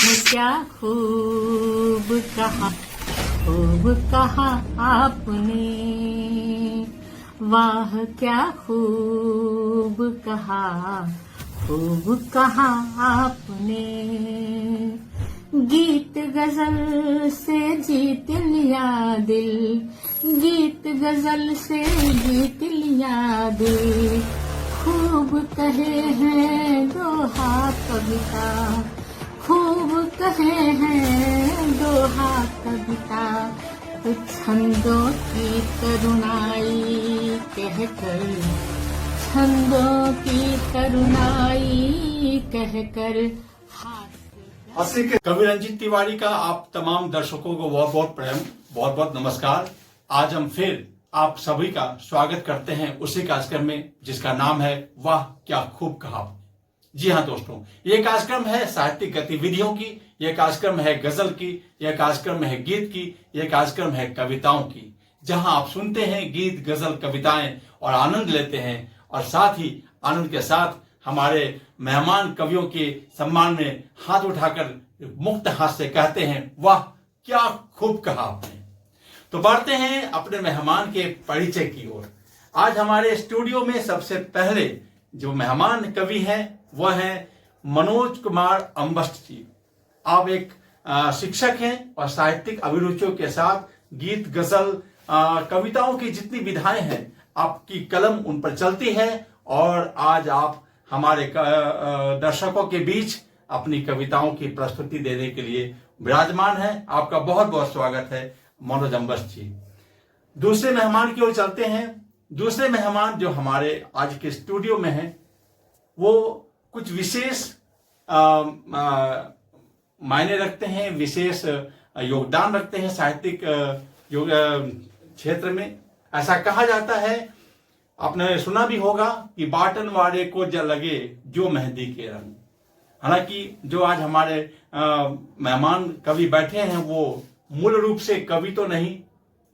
क्या खूब कहा आपने, वाह क्या खूब कहा आपने। गीत गजल से जीत लिया दिल, गीत गजल से जीत लिया दिल। खूब कहे हैं दोहा कविता, खूब कहे हैं दोहा कविता। तो छंदों की करुणाई कहकर, छंदों की करुणाई कहकर अस्सी के कवि रंजीत तिवारी का आप तमाम दर्शकों को बहुत बहुत प्रेम, बहुत बहुत नमस्कार। आज हम फिर आप सभी का स्वागत करते हैं उसी कार्यक्रम में जिसका नाम है वाह क्या खूब कहा। जी हाँ दोस्तों, ये कार्यक्रम है साहित्यिक गतिविधियों की, यह कार्यक्रम है गजल की, यह कार्यक्रम है गीत की, यह कार्यक्रम है कविताओं की, जहां आप सुनते हैं गीत गजल कविताएं और आनंद लेते हैं। और साथ ही आनंद के साथ हमारे मेहमान कवियों के सम्मान में हाथ उठाकर मुक्त हाथ से कहते हैं वाह क्या खूब कहा आपने। तो बढ़ते हैं अपने मेहमान के परिचय की ओर। आज हमारे स्टूडियो में सबसे पहले जो मेहमान कवि हैं वह है मनोज कुमार अम्बष्ट जी। आप एक शिक्षक हैं और साहित्यिक अभिरुचियों के साथ गीत गजल कविताओं की जितनी विधाएं हैं आपकी कलम उन पर चलती है। और आज आप हमारे दर्शकों के बीच अपनी कविताओं की प्रस्तुति देने के लिए विराजमान है। आपका बहुत बहुत स्वागत है मनोज अम्बष्ट जी। दूसरे मेहमान की ओर चलते हैं। दूसरे मेहमान जो हमारे आज के स्टूडियो में हैं वो कुछ विशेष मायने रखते हैं, विशेष योगदान रखते हैं साहित्यिक क्षेत्र में। ऐसा कहा जाता है, आपने सुना भी होगा कि बाटन वाले को जल लगे जो मेहंदी के रंग। हालांकि जो आज हमारे मेहमान कवि बैठे हैं वो मूल रूप से कवि तो नहीं,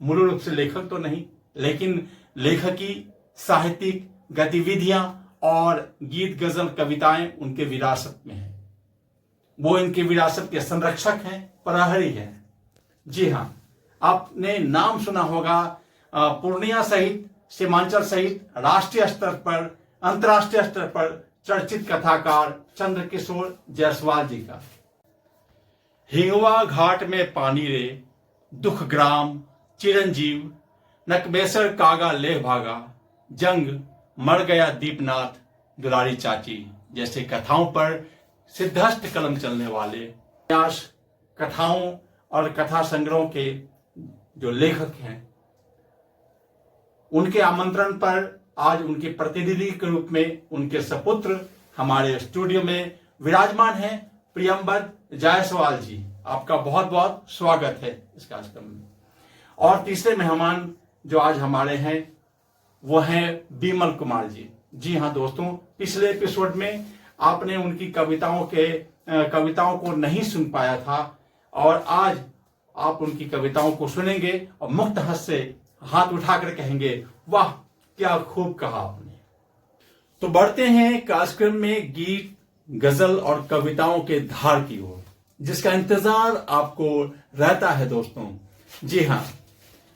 मूल रूप से लेखक तो नहीं, लेकिन लेखकी साहित्यिक गतिविधियां और गीत गजल कविताएं उनके विरासत में हैं। वो इनके विरासत के संरक्षक हैं, प्रहरी हैं। जी हाँ, आपने नाम सुना होगा पूर्णिया सहित सीमांचल सहित राष्ट्रीय स्तर पर, अंतर्राष्ट्रीय स्तर पर चर्चित कथाकार चंद्रकिशोर जायसवाल जी का। हिंगवा घाट में पानी रे दुख ग्राम चिरंजीव, नकबेसर कागा ले भागा, जंग मर गया दीपनाथ दुलारी चाची जैसे कथाओं पर सिद्धहस्त कलम चलने वाले प्रयास कथाओं और कथा संग्रहों के जो लेखक हैं उनके आमंत्रण पर आज उनके प्रतिनिधि के रूप में उनके सपुत्र हमारे स्टूडियो में विराजमान हैं प्रियंबद जायसवाल जी। आपका बहुत बहुत स्वागत है इस कार्यक्रम में। और तीसरे मेहमान जो आज हमारे हैं वो हैं बीमल कुमार जी। जी हाँ दोस्तों, पिछले एपिसोड में आपने उनकी कविताओं को नहीं सुन पाया था और आज आप उनकी कविताओं को सुनेंगे और मुक्त हाथ से हाथ उठाकर कहेंगे वाह क्या खूब कहा आपने। तो बढ़ते हैं कार्यक्रम में गीत गजल और कविताओं के धार की ओर, जिसका इंतजार आपको रहता है दोस्तों। जी हाँ,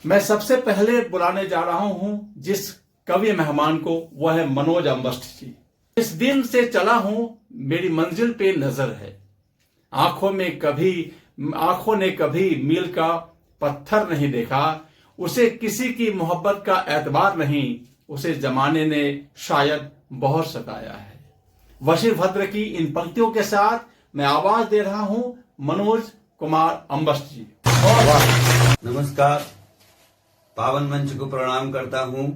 मैं सबसे पहले बुलाने जा रहा हूं जिस कवि मेहमान को, वह है मनोज अम्बष्ट जी। इस दिन से चला हूं मेरी मंजिल पे नजर है, आंखों ने कभी मील का पत्थर नहीं देखा, उसे किसी की मोहब्बत का एतबार नहीं, उसे जमाने ने शायद बहुत सताया है। वशीभद्र की इन पंक्तियों के साथ मैं आवाज दे रहा हूं मनोज कुमार अम्बष्ट जी। नमस्कार, पावन मंच को प्रणाम करता हूं।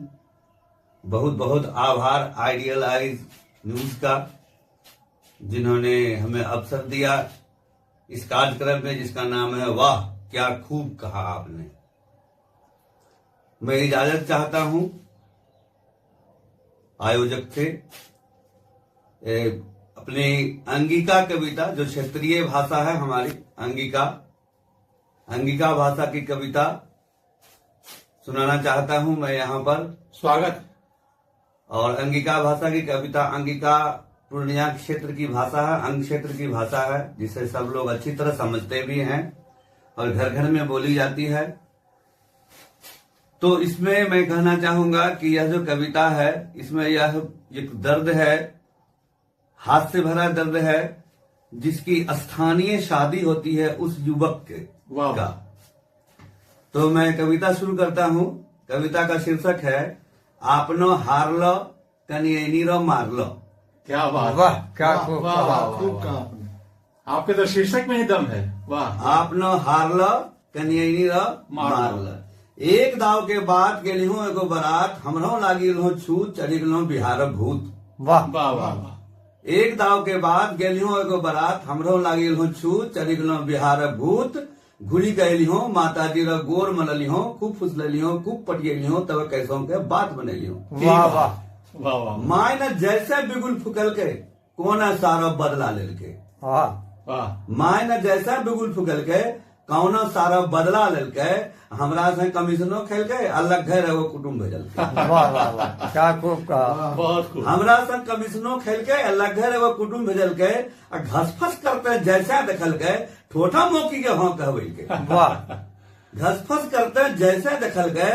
बहुत बहुत आभार आइडियल आइज न्यूज का, जिन्होंने हमें अवसर दिया इस कार्यक्रम में जिसका नाम है वाह क्या खूब कहा आपने। मैं इजाजत चाहता हूं आयोजक से। अपनी अंगिका कविता, जो क्षेत्रीय भाषा है हमारी, अंगिका भाषा की कविता सुनाना चाहता हूं मैं यहाँ पर। स्वागत। और अंगिका भाषा की कविता, अंगिका पूर्णिया क्षेत्र की भाषा है, अंग क्षेत्र की भाषा है, जिसे सब लोग अच्छी तरह समझते भी हैं और घर घर में बोली जाती है। तो इसमें मैं कहना चाहूंगा कि यह जो कविता है, इसमें यह एक दर्द है, हाथ से भरा दर्द है, जिसकी स्थानीय शादी होती है उस युवक के वाह। का। तो मैं कविता शुरू करता हूं। कविता का शीर्षक है आपनो हारलो कनियनीरो मारलो। क्या बात वाह, है। क्या वाह, खूब वाह, कहा, वाह, खूब वाह, कहा वाह। आपने। आपके तो शीर्षक में ही दम है। वाह। आपनो हारलो कनियनीरो मारलो। एक दाव के बाद गेलिहो एगो बारात, हमरो लागी रहो छूत, चली गेलो बिहार भूत। वाह वाह वाह वाह। एक दाव के बाद गेलिहो एगो बारात, हमरो लागी रहो छूत, चली गेलो बिहार भूत। घुरी गलिहो माताजी रो गोर मनलिहो, खूब फुसलिहो, खूब पटियलिहो, तब कैसों के बात बनेलिहो। वाह वाह वाह वाह माय ने जैसे बिगुल फुकल के कोना सारा बदला लेलके। वाह वाह। माय ने जैसे बिगुल फुकल के कौना सारा बदला लेलके, हमरा से कमीशनो खेल के अलग घर एगो कुटुम्ब भेजल के। वाह वाह वाह, क्या खूब कहा। बहुत खूब। हमरा से कमीशनो खेल के अलग घर एगो कुटुम्ब भेजल के, आ घसफस करते जैसे देखल के ठोठा मोकी के हाँ कहबे के। वाह घसफस करते जैसे देखल के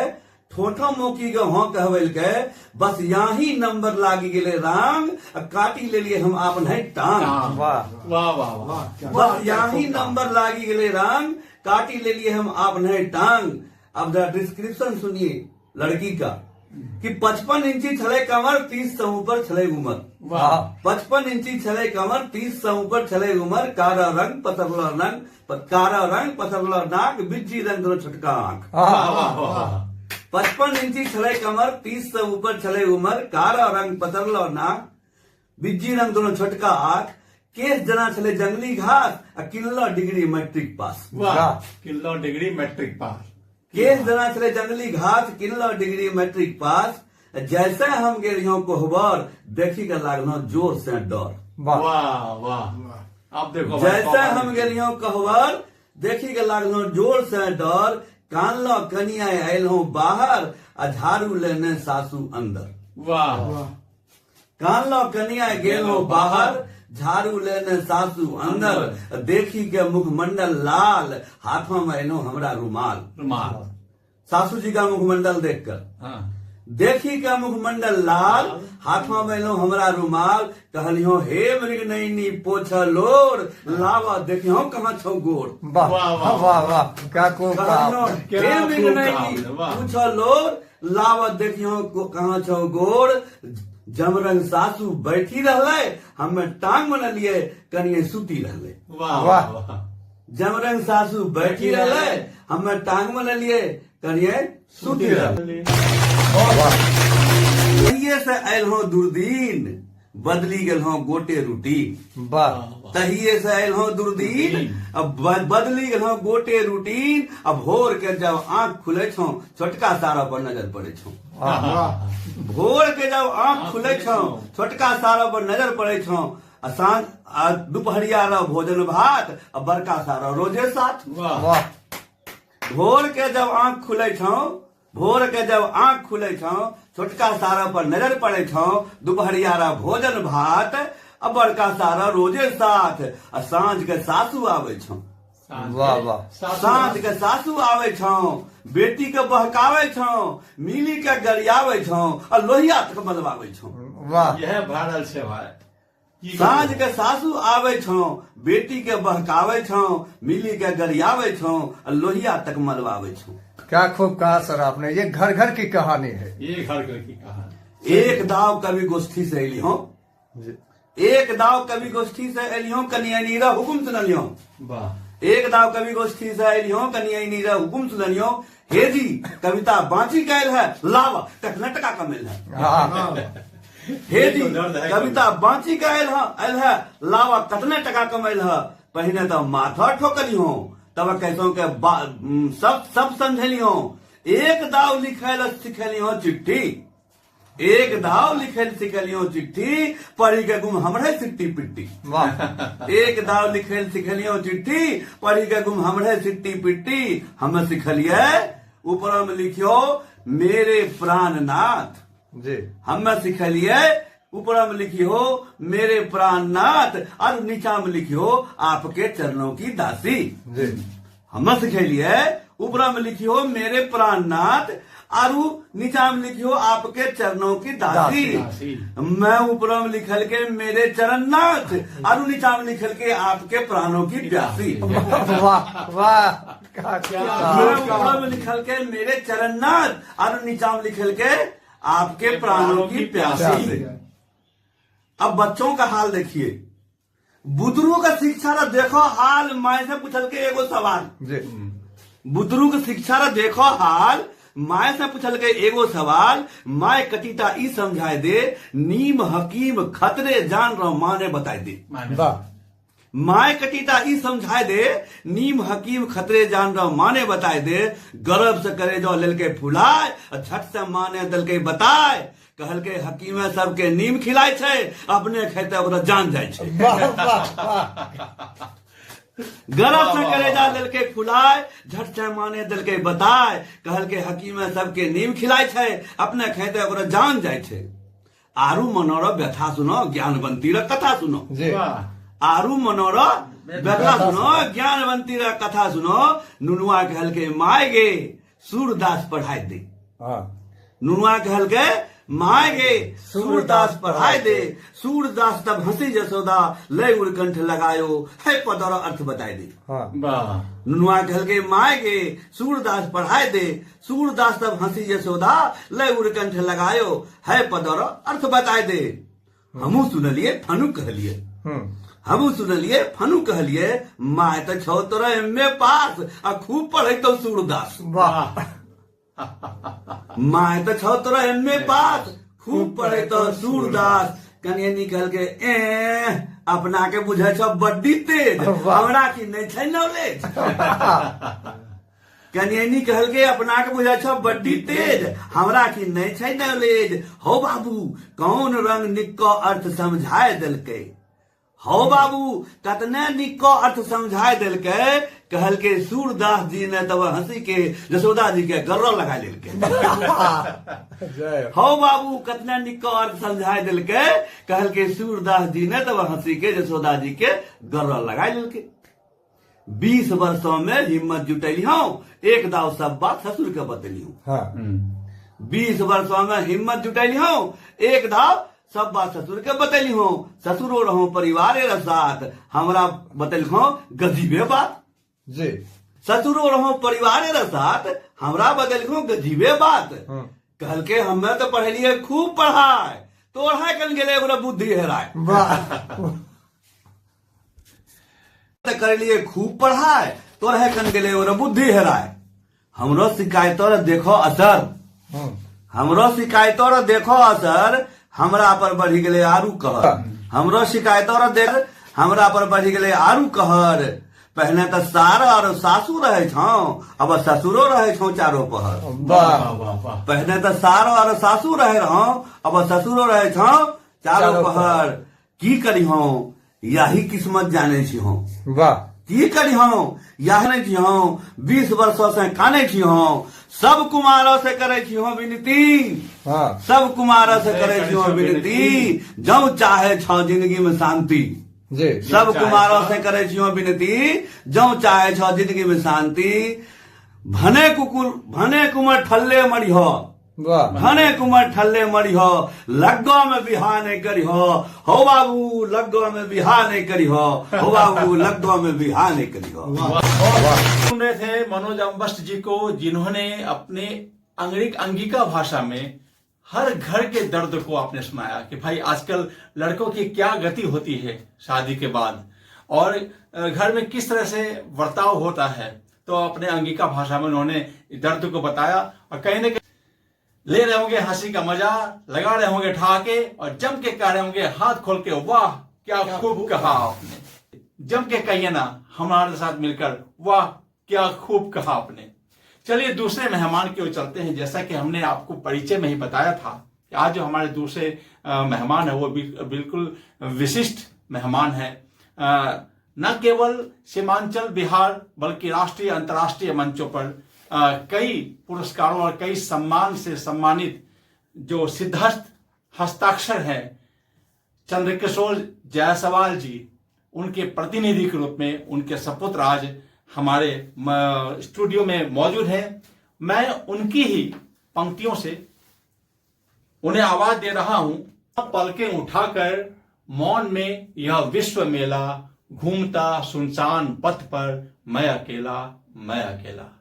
ठोठा मोकी के हाँ कहबे के। बस यही नंबर लागी गेले रांग, आ काटी ले लिए हम आपन है टांग। वाह वाह वाह वाह। बस यही नंबर लागी गेले रांग, काटी ले लिए हम आपन है टांग। अब जरा डिस्क्रिप्शन सुनिए लड़की का कि 55 इंची छले कमर, 30 से ऊपर छले उमर। वाह 55 इंची छले कमर, 30 से ऊपर छले उमर। कारा रंग पसरलो रंग, कारा रंग पसरलो नाक, बिज्जी रंग दोनों छोटका आंख। वाह वाह वाह। 55 इंची छले कमर, 30 से ऊपर छले उमर। कारा रंग पसरलो नाक, बिज्जी रंग दोनों छोटका आंख। केस जना छले जंगली घास, आ किनलो डिग्री मैट्रिक पास। वाह। Kilo degree matric pass. केस जना छले जंगली घास, किनलो डिग्री मैट्रिक पास। जैसे हम गेलियो कोहबर, देखी के लागलो जोर से डर। वाह वाह वाह। अब देखो भाई, जैसे हम गेलियो कहबर, देखी के लागलो जोर से डर। कानलो कनिया आयलो बाहर, आ झाड़ू लेने सासू अंदर। वाह। कानलो कनिया गेलो बाहर, झाड़ू लेने सासू अंदर। देखी के मुखमंडल लाल, हाथों में एनो हमरा रुमाल। रुमाल। सासू जी का मुखमंडल देखकर हाँ। देखी के मुखमंडल लाल, हाथों में लो हमरा रुमाल। कहलियो हे मृग नैनी पोछलोर, लावा देखियो कहाँ छो गोर। वाह वाह, वाह, वाह वाह, क्या खूब कहलियो कहा। क्या हे मृग खूब नैनी कहा, वाह। पोछलोर, लावा देखियो कहाँ छो गोर। जमरंग सासू बैठी रहले, हमें टांग मन लिए कनिए सूती रहले। वाह वाह। वाह। जमरंग सासू बैठी रहले, हमें टांग मन लिए कनिए सूती रहले। तहिए से आयल हो दुर्दीन, बदली गेल हो गोटे रूटीन। वाह तहिए से आयल हो दुर्दीन, अब बदली गेल हो गोटे रूटीन। अब भोर के जब आंख खुले छो, छोटका सारा पर नजर पड़े छो। भोर के जब आंख खुले छो, छोटका सारा पर नजर पड़े छो। आ सांझ आ दुपहरिया रो भोजन भात, आ बड़का सारा रोजे साथ। वाह। वाह भोर के जब आंख खुले छो, भोर के जब आंख खुले छो, छोटका सारा पर नजर पड़े छो। दुपहरिया रा भोजन भात, अब बड़का सारा रोजे साथ। आ सांझ के सासू आवे छो, वाह वाह, सांझ के सासू आवे छो। बेटी के बहकावे छो, मिली के गरियावे छो, और लोहिया तक मलवावे छो। वाह यह भारल से भाई। की सांझ के सासू आवे छो, बेटी के बहकावे छो, मिली के गरियावे छो, और लोहिया तक मलवावे छो। क्या खूब कहा सर आपने। ये घर घर की कहानी है। ये घर घर की कहानी। एक दाव कवि गोष्ठी से अली हो, जी। एक दाव कवि गोष्ठी से अली हो, कनिया नीरा हुकुम सुनलियो। वाह। एक दाव कवि गोष्ठी से अली हो, कनिया नीरा हुकुम सुनलियो। हे जी कविता बांची गैल है, लावा टकनटका का मिल है। हाँ हे जी ये तो दर्द है। कविता बांची गैल है, लावा कटने टका कमैल है। पहले तो माथा ठोकली हो, तब कैसों के सब समझली हो। एक दाव लिखल सिखली हो चिट्ठी, एक दाव लिखल सिखली हो चिट्ठी। पढ़ी के गुम हमरे सिट्टी पिट्टी। वाह एक दाव लिखल सिखली हो चिट्ठी, पढ़ी के गुम हमरे सिट्टी पिट्टी। हम सिखलिए ऊपर में लिखियो मेरे प्राणनाथ। जी। हम सिखलिए ऊपर में लिखी हो मेरे प्राणनाथ, और नीचा में लिखी हो आपके चरणों की दासी। जी हम सिखेलिए ऊपर में लिखी हो मेरे प्राणनाथ, और नीचा में लिखी हो आपके चरणों की दासी। मैं ऊपर में लिखल के मेरे चरणनाथ, और नीचा में लिखल के आपके प्राणों की प्यासी। वाह वाह क्या मैं ऊपर में लिखल के मेरे चरणनाथ, और नीचा में लिखल के आपके प्राणों की प्यासी। अब बच्चों का हाल देखिए, बुजुर्गों का शिक्षा रा देखो हाल, माए से पूछल के एगो सवाल। जी बुजुर्ग शिक्षा रा देखो हाल, माए से पूछल के एगो सवाल। माए कटिता ई समझाए दे, नीम हकीम खतरे जान रो माने बताए दे। वाह माए कटिता ई समझाए दे, नीम हकीम खतरे जान रो माने बताए दे। गर्भ से करे जो लेल के फुलाए, झट से माने दल के बताए। कहल के हकीम सबके नीम खिलाय छे, अपने खेते ओकरा जान जाय छे। वाह वाह गर्भ से करे जा दिल के फुलाए, झट से माने दिल के बताए। कहल के हकीम सबके नीम खिलाय छे, अपने खेते ओकरा जान जाय छे। आरु मनोरो व्यथा सुनो, ज्ञानवंती रा कथा सुनो। जी आरु मनोरो व्यथा सुनो, ज्ञानवंती रा कथा सुनो। नुनुआ कहल के माय गे सूरदास पढ़ाई दे। हाँ नुनुआ कहल के माय गे सूरदास पढ़ाई दे। सूरदास तब हंसी जसोदा, लय उड़कंठ लगायो, है पदर अर्थ बताए दे। हाँ नुनुआ कहल के माय गे सूरदास पढ़ाई दे। सूरदास तब हंसी जसोदा, लय उड़कंठ लगायो, है पदर अर्थ बताए दे। हमू सुनलिए फनु कहलिए, हमू सुनलिए फनु कहलिए। माय तो छो तोरा एमए पास, आ खूब पढ़े तो सूरदास। वाह माए तो छो तोरा एमए पास, खूब पढ़े तो सूरदास। कनिए निकल के अपना के बुझे छो बड्डी तेज, हमरा की नहीं छै नॉलेज। कनिए निकल के अपना के बुझे छो बड्डी तेज, हमरा की नहीं छै नॉलेज। हो बाबू कौन रंग निक्को अर्थ समझाए दिलके। हो बाबू कतने निक्को अर्थ समझाए दिलके। कहल के सूरदास जी ने तब हंसी के जसोदा जी के गर्र लगा लेलके। जय हो बाबू कतने निक्को अर्थ समझाए दिलके। कहल के सूरदास जी ने तब हंसी के जसोदा जी के गर्र लगा लेलके। 20 वर्षों में हिम्मत जुटैली हूँ, एक दाव सब बात ससुर के बतैली हूँ। हाँ 20 वर्षों में हिम्मत जुटैली हूँ, एक दाव सब बात ससुर के बतैली हूँ। ससुरो रहूं परिवारे साथ, हमरा बतैली हूँ गजीबे बात। जी ससुरो रहूं परिवारे साथ, हमरा बतैली हूँ गजीबे बात। कहल के हमें तो पढ़लिए खूब पढ़ाए, तोड़ा कन गेले ओकरा बुद्धि हेराय। वाह कर लिए खूब पढ़ाए, तोड़ा कन गेले ओकरा बुद्धि हेराय। हमरो शिकायतों रे देखो असर, हमरो शिकायतों रे देखो असर। हमरा पर बढ़ी गेले आरू कहर, हमरो शिकायतों रे देख हमरा पर बढ़ी गेले आरू कहर। पहले तो सार और सासू रहे छौ, अब ससुरो रहे छौ चारों पहर। वाह पहले तो सार और सासू रहे रहो, अब ससुरो रहे छौ चारों पहर। की करी हो यही किस्मत जाने छी हो। वाह की करी हो यही छी हो। 20 वर्षों से काने छी हो, सब कुमारों से करे छी हो विनती। हाँ सब कुमारों से करे छी हो विनती, जौ चाहे छो जिंदगी में शांति। जी सब कुमारों से करे छी हो विनती, जौ चाहे छो जिंदगी में शांति। भने कुमर ठल्ले मरी हो, वाह भने कुमर ठल्ले मरी हो। लग्गो में बिहा नहीं करी हो बाबू लग्गो में बिहा नहीं करी हो बाबू लग्गो में बिहा नहीं करी हो। सुन रहे थे मनोज अम्बस्ट जी को, जिन्होंने अपने अंगिका भाषा में हर घर के दर्द को आपने सुनाया कि भाई आजकल लड़कों की क्या गति होती है शादी के बाद, और घर में किस तरह से बर्ताव होता है। तो अपने अंगिका भाषा में उन्होंने दर्द को बताया, और कहीं ना कहीं ले रहे होंगे हंसी का मजा, लगा रहे होंगे ठहाके, और जम के कह रहे होंगे हाथ खोल के वाह क्या खूब कहा आपने। जम के कहिए ना हमारे साथ मिलकर, वाह क्या खूब कहा आपने। चलिए दूसरे मेहमान की ओर चलते हैं। जैसा कि हमने आपको परिचय में ही बताया था कि आज जो हमारे दूसरे मेहमान है वो बिल्कुल विशिष्ट मेहमान है। न केवल सीमांचल बिहार बल्कि राष्ट्रीय अंतर्राष्ट्रीय मंचों पर कई पुरस्कारों और कई सम्मान से सम्मानित जो सिद्धहस्त हस्ताक्षर है, चंद्रकिशोर जायसवाल जी उनके प्रतिनिधि के रूप में उनके सपुत्र आज हमारे स्टूडियो में मौजूद हैं। मैं उनकी ही पंक्तियों से उन्हें आवाज दे रहा हूं। पलकें उठाकर मौन में यह विश्व मेला, घूमता सुनसान पथ पर मैं अकेला, मैं अकेला।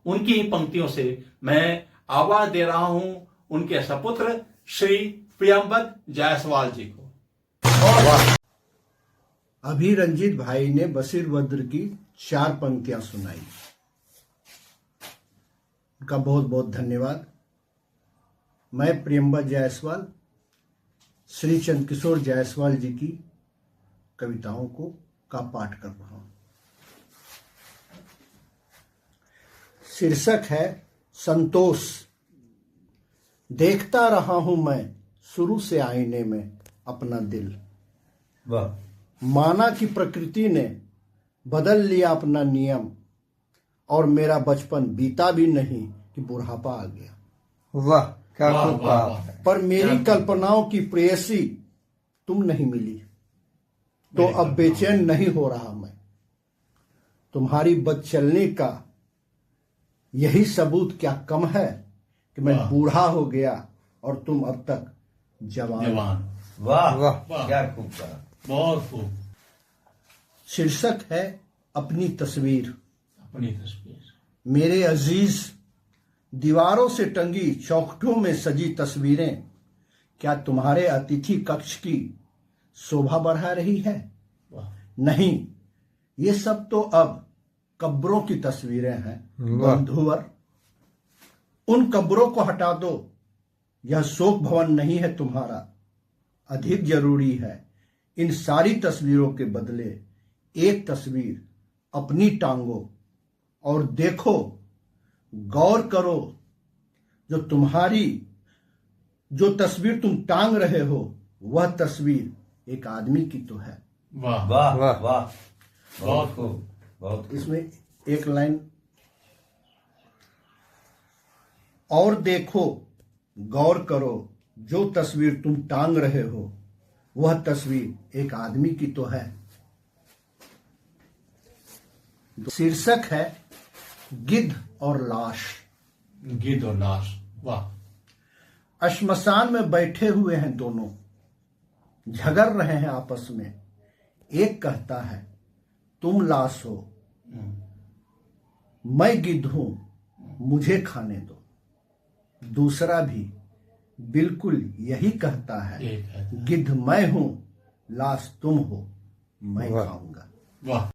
उनकी ही पंक्तियों से मैं आवाज दे रहा हूं उनके सपुत्र श्री प्रियंवद जायसवाल जी को। अभी रंजीत भाई ने बशीर बद्र की 4 पंक्तियां सुनाई, उनका बहुत बहुत धन्यवाद। मैं प्रियंवद जायसवाल श्री चंद्रकिशोर जायसवाल जी की कविताओं का पाठ कर रहा हूं। शीर्षक है संतोष। देखता रहा हूं मैं शुरू से आईने में अपना दिल, वाह माना कि प्रकृति ने बदल लिया अपना नियम, और मेरा बचपन बीता भी नहीं कि बुढ़ापा आ गया। वाह क्या वाह, खूब वाह, कहा। वाह। पर मेरी कल्पनाओं की प्रेयसी तुम नहीं मिली, तो मेरी अब बेचैन नहीं हो रहा मैं। तुम्हारी बद चलने का यही सबूत क्या कम है कि मैं वाह। बूढ़ा हो गया और तुम अब तक जवान। जवान, वाह वाह। वाह। क्या खूब कहा। बहुत खूब। शीर्षक है अपनी तस्वीर। अपनी तस्वीर। मेरे अजीज, दीवारों से टंगी चौखटों में सजी तस्वीरें क्या तुम्हारे अतिथि कक्ष की शोभा बढ़ा रही है? वाह, नहीं, ये सब तो अब कब्रों की तस्वीरें हैं वाह। बंधुवर। उन कब्रों को हटा दो, यह शोक भवन नहीं है तुम्हारा। अधिक जरूरी है इन सारी तस्वीरों के बदले एक तस्वीर अपनी टांगो और देखो, गौर करो, जो तस्वीर तुम टांग रहे हो वह तस्वीर एक आदमी की तो है। वाह, वाह वाह। वाह बहुत बहुत खूब बहुत खूब। इसमें एक लाइन और, देखो गौर करो, जो तस्वीर तुम टांग रहे हो वह तस्वीर एक आदमी की तो है। शीर्षक है गिद्ध और लाश। गिद्ध और लाश। वाह, श्मशान में बैठे हुए हैं दोनों, झगड़ रहे हैं आपस में। एक कहता है तुम लाश हो, मैं गिद्ध हूं, मुझे खाने दो। दूसरा भी बिल्कुल यही कहता है, यही कहता है। गिद्ध मैं हूं, लाश तुम हो, मैं वाह। खाऊंगा। वाह।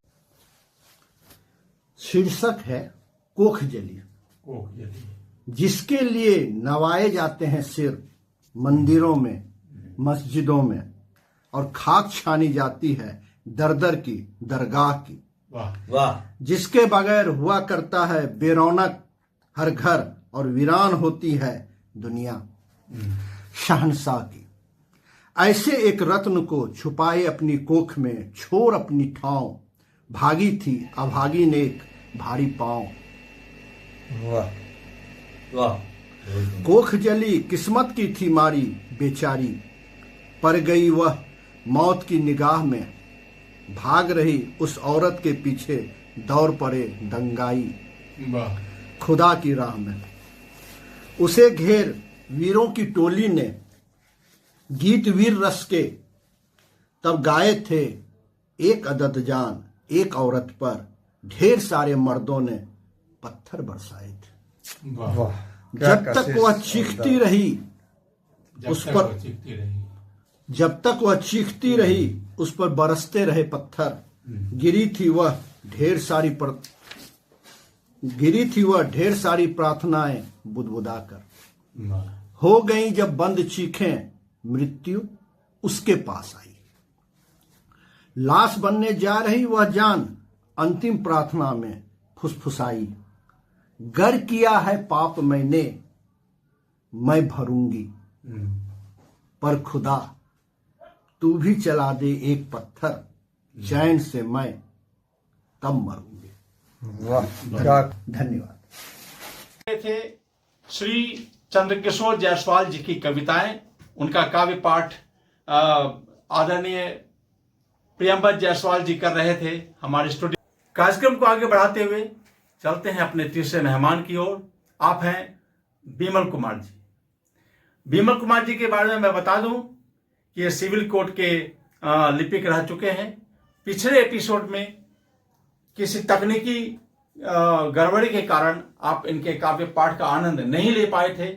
शीर्षक है कोख जली। कोख जली। जिसके लिए नवाए जाते हैं सिर मंदिरों में, मस्जिदों में, और खाक छानी जाती है दर दर की दरगाह की। वाह, वाह जिसके बगैर हुआ करता है बेरौनक हर घर और वीरान होती है दुनिया शहंशाह की। ऐसे एक रत्न को छुपाए अपनी कोख में, छोड़ अपनी ठाव, भागी थी अभागी ने एक भारी पांव। वाह वाह कोख जली किस्मत की थी मारी बेचारी, पर गई वह मौत की निगाह में। भाग रही उस औरत के पीछे दौड़ पड़े दंगाई, वाह, खुदा की राह में। उसे घेर वीरों की टोली ने गीत वीर रस के, तब गाए थे एक अदद जान एक औरत पर, ढेर सारे मर्दों ने पत्थर बरसाए थे। वाह। वाह जब तक वह चीखती रही जब उस तक पर, वो चीखती रही। जब तक वह चीखती रही उस पर बरसते रहे पत्थर। गिरी थी वह ढेर सारी प्रार्थनाएं बुदबुदा कर। वाह, हो गई जब बंद चीखें, मृत्यु उसके पास आई। लाश बनने जा रही वह जान अंतिम प्रार्थना में फुसफुसाई, गर किया है पाप मैंने, मैं भरूंगी, पर खुदा तू भी चला दे एक पत्थर, चैन से मैं तब मरूंगी। वाह क्या धन्यवाद। ये थे श्री चंद्रकिशोर जायसवाल जी की कविताएं, उनका काव्य पाठ आदरणीय प्रियंवद जायसवाल जी कर रहे थे हमारे स्टूडियो। कार्यक्रम को आगे बढ़ाते हुए चलते हैं अपने तीसरे मेहमान की ओर। आप हैं बिमल कुमार जी। बिमल कुमार जी के बारे में मैं बता दूं कि ये सिविल कोर्ट के लिपिक रह चुके हैं। पिछले एपिसोड में किसी तकनीकी गड़बड़ी के कारण आप इनके काव्य पाठ का आनंद नहीं ले पाए थे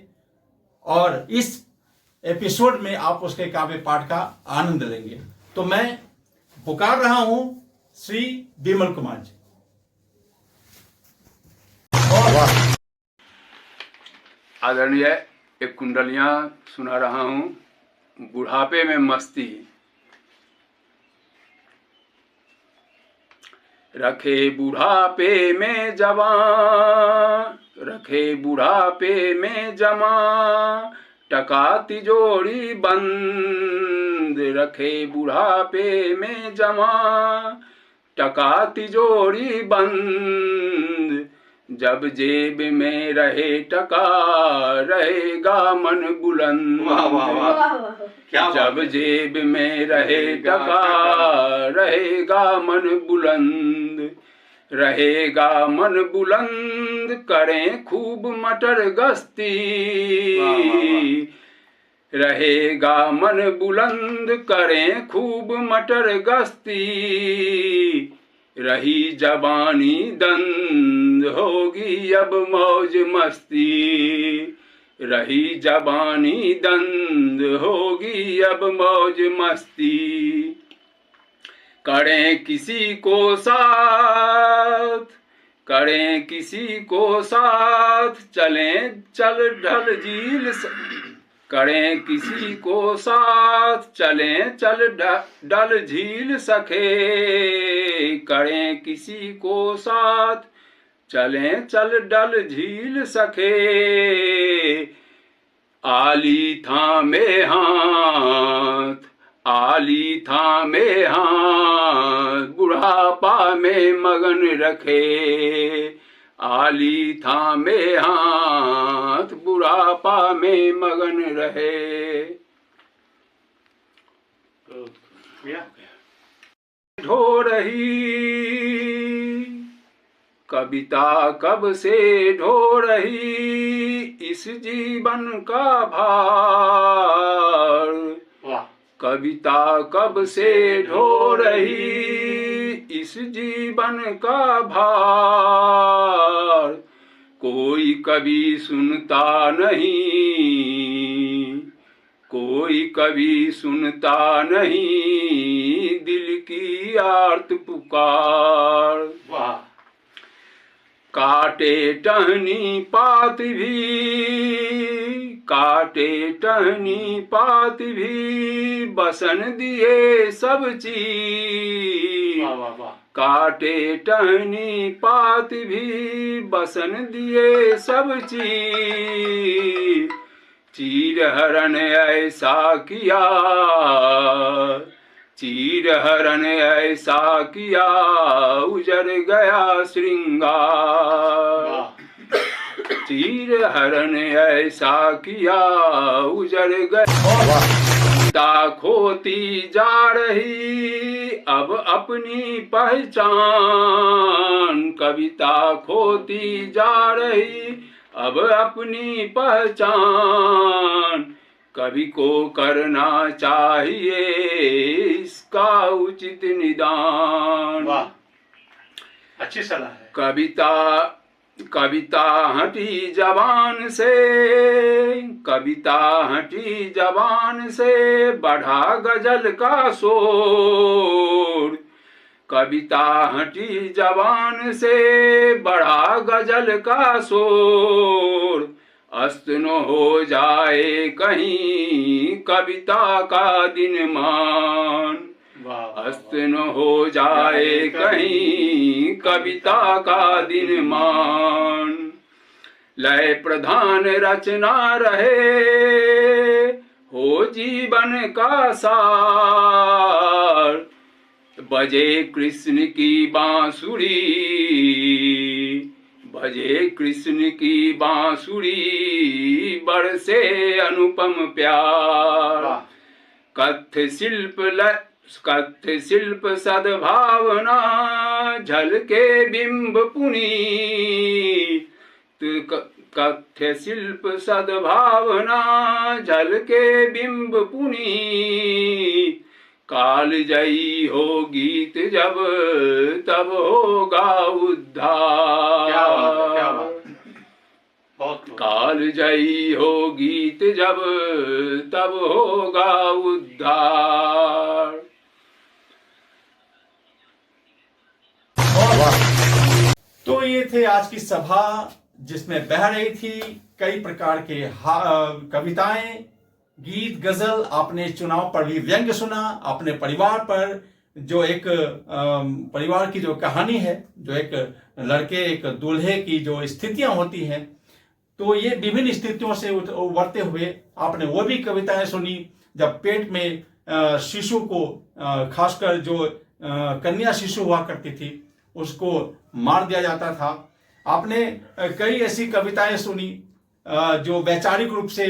और इस एपिसोड में आप उसके काव्य पाठ का आनंद लेंगे। तो मैं पुकार रहा हूं श्री बिमल कुमार जी। आदरणीय, एक कुंडलियां सुना रहा हूं। बुढ़ापे में मस्ती। रखे बुढ़ापे में जवान, रखे बुढ़ापे में जमा, टका तिजोरी बंद। रखे बुढ़ापे में जमा, टका तिजोरी बंद। जब जेब में रहे टका, रहेगा मन बुलंद। वाह वाह वाह, क्या जब जेब में रहे टका, रहेगा मन बुलंद। रहेगा मन बुलंद, करें खूब मटर गश्ती। रहेगा मन बुलंद, करें खूब मटर गश्ती। रही जबानी दंद, होगी अब मौज मस्ती। रही जबानी दंद, होगी अब मौज मस्ती। करें किसी को साथ, करें किसी को साथ, चलें चल ढल झील। करें किसी को साथ, चलें चल डल झील सखे। करें किसी को साथ, चलें चल डल झील सखे। आली थामे हाथ, आली थामे हाथ, बुढ़ापा में मगन रखे। आली थामे हाथ, बुढ़ापा में मगन रहे। ढो रही कविता कब से ढो रही, इस जीवन का भार। कविता कब से ढो रही, इस जीवन का भार। कोई कभी सुनता नहीं, कोई कभी सुनता नहीं, दिल की आर्त पुकार। वाह। काटे टहनी पात भी, काटे टहनी पात भी, बसन दिए सब चीज। वाह वाह वाह। काटे टहनी पात भी, बसन दिए सब चीज। चीर हरण ऐसा किया, चीर हरण ऐसा किया, उजड़ गया श्रृंगार। चीर हरण ऐसा किया, उजड़ गया। कविता खोती जा रही अब अपनी पहचान। कविता खोती जा रही अब अपनी पहचान। कवि को करना चाहिए इसका उचित निदान। वाह, अच्छी सलाह है। कविता हटी जबान से, कविता हटी जबान से, बढ़ा गजल का शोर। कविता हटी जबान से, बढ़ा गजल का शोर। अस्त न हो जाए कहीं कविता का दिनमान। अस्त न हो जाए कहीं कविता का दिनमान। लय प्रधान रचना रहे हो जीवन का सार। बजे कृष्ण की बांसुरी, बजे कृष्ण की बांसुरी, बरसे अनुपम प्यार। कथ्य शिल्प सद्भावना झलके बिंब पुनीत, कथ्य शिल्प सद्भावना झलके बिंब पुनीत, कालजयी हो गीत जब तब होगा उद्धार। क्या बात। बहुत कालजयी हो गीत जब तब होगा उद्धार। तो ये थे आज की सभा जिसमें बह रही थी कई प्रकार के कविताएं, गीत, गजल। आपने चुनाव पर भी व्यंग्य सुना, अपने परिवार पर जो एक परिवार की जो कहानी है, जो एक लड़के एक दूल्हे की जो स्थितियां होती हैं, तो ये विभिन्न स्थितियों से उभरते हुए आपने वो भी कविताएं सुनी जब पेट में शिशु को, खासकर जो कन्या शिशु हुआ करती थी, उसको मार दिया जाता था। आपने कई ऐसी कविताएं सुनी जो वैचारिक रूप से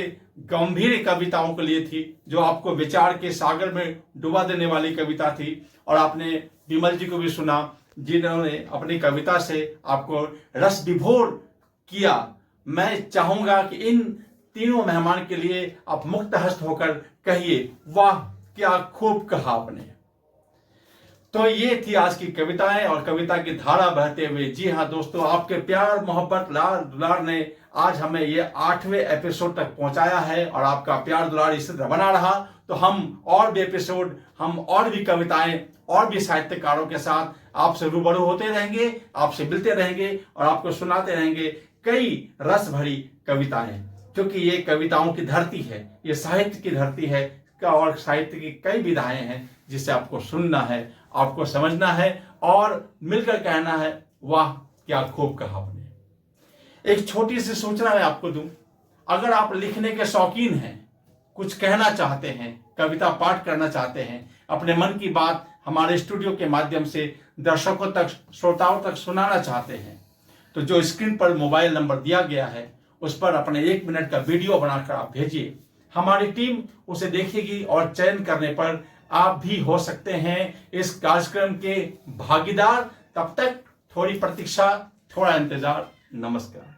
गंभीर कविताओं के लिए थी, जो आपको विचार के सागर में डुबा देने वाली कविता थी। और आपने विमल जी को भी सुना जिन्होंने अपनी कविता से आपको रस विभोर किया। मैं चाहूंगा कि इन तीनों मेहमान के लिए आप मुक्त हस्त होकर कहिए, वाह क्या खूब कहा आपने। तो ये थी आज की कविताएं और कविता की धारा बहते हुए। जी हाँ दोस्तों, आपके प्यार मोहब्बत लाड दुलार ने आज हमें ये 8वें एपिसोड तक पहुंचाया है और आपका प्यार दुलार इसी तरह बना रहा तो हम और भी एपिसोड, हम और भी कविताएं और भी साहित्यकारों के साथ आपसे रूबरू होते रहेंगे, आपसे मिलते रहेंगे और आपको सुनाते रहेंगे कई रस भरी कविताएं, क्योंकि ये कविताओं की धरती है, ये साहित्य की धरती है और साहित्य की कई विधाएं हैं जिसे आपको सुनना है, आपको समझना है और मिलकर कहना है, वाह क्या खूब कहा आपने। एक छोटी सी सूचना मैं आपको दूं, अगर आप लिखने के शौकीन हैं, कुछ कहना चाहते हैं, कविता पाठ करना चाहते हैं, अपने मन की बात हमारे स्टूडियो के माध्यम से दर्शकों तक, श्रोताओं तक सुनाना चाहते हैं, तो जो स्क्रीन पर मोबाइल नंबर दिया गया है उस पर अपने 1 मिनट का वीडियो बनाकर आप भेजिए। हमारी टीम उसे देखेगी और चयन करने पर आप भी हो सकते हैं इस कार्यक्रम के भागीदार। तब तक थोड़ी प्रतीक्षा, थोड़ा इंतजार। नमस्कार।